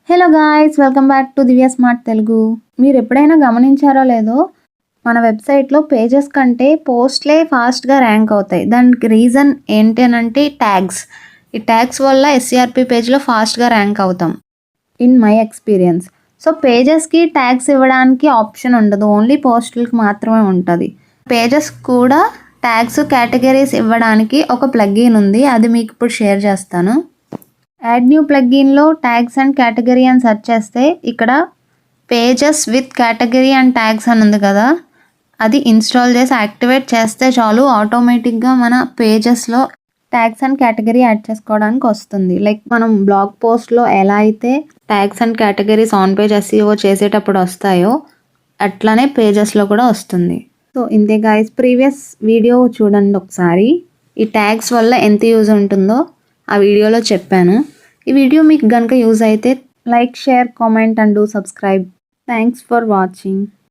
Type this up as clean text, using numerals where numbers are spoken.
Hello guys, welcome back to Divya smart Telugu. మీరు ఎప్పుడైనా గమనించారో లేదో, మన వెబ్సైట్లో పేజెస్ కంటే పోస్ట్లే ఫాస్ట్గా ర్యాంక్ అవుతాయి. దానికి రీజన్ ఏంటి అని అంటే ట్యాగ్స్. ఈ ట్యాగ్స్ వల్ల ఎస్సీఆర్పీ పేజ్లో ఫాస్ట్గా ర్యాంక్ అవుతాం ఇన్ మై ఎక్స్పీరియన్స్. సో పేజెస్కి ట్యాగ్స్ ఇవ్వడానికి ఆప్షన్ ఉండదు, ఓన్లీ పోస్టులకి మాత్రమే ఉంటుంది. పేజెస్ కూడా ట్యాగ్స్ కేటగిరీస్ ఇవ్వడానికి ఒక ప్లగ్ఇన్ ఉంది, అది మీకు ఇప్పుడు షేర్ చేస్తాను. యాడ్ న్యూ ప్లగ్ఇన్లో ట్యాగ్స్ అండ్ కేటగిరీ అని సెర్చ్ చేస్తే ఇక్కడ pages with category and tags అని ఉంది కదా, అది ఇన్స్టాల్ చేసి యాక్టివేట్ చేస్తే చాలు ఆటోమేటిక్గా మన పేజెస్లో ట్యాగ్స్ అండ్ కేటగిరీ యాడ్ చేసుకోవడానికి వస్తుంది. లైక్ మనం బ్లాగ్ పోస్ట్లో ఎలా అయితే tags and categories on page SEO చేసేటప్పుడు వస్తాయో అట్లానే పేజెస్లో కూడా వస్తుంది. సో ఇంతే గాయ్స్, ప్రీవియస్ వీడియో చూడండి ఒకసారి. ఈ ట్యాగ్స్ వల్ల ఎంత యూజ్ ఉంటుందో ఆ వీడియోలో చెప్పాను. ఈ వీడియో మీకు కనుక యూజ్ అయితే like, share, comment and do subscribe. Thanks for watching.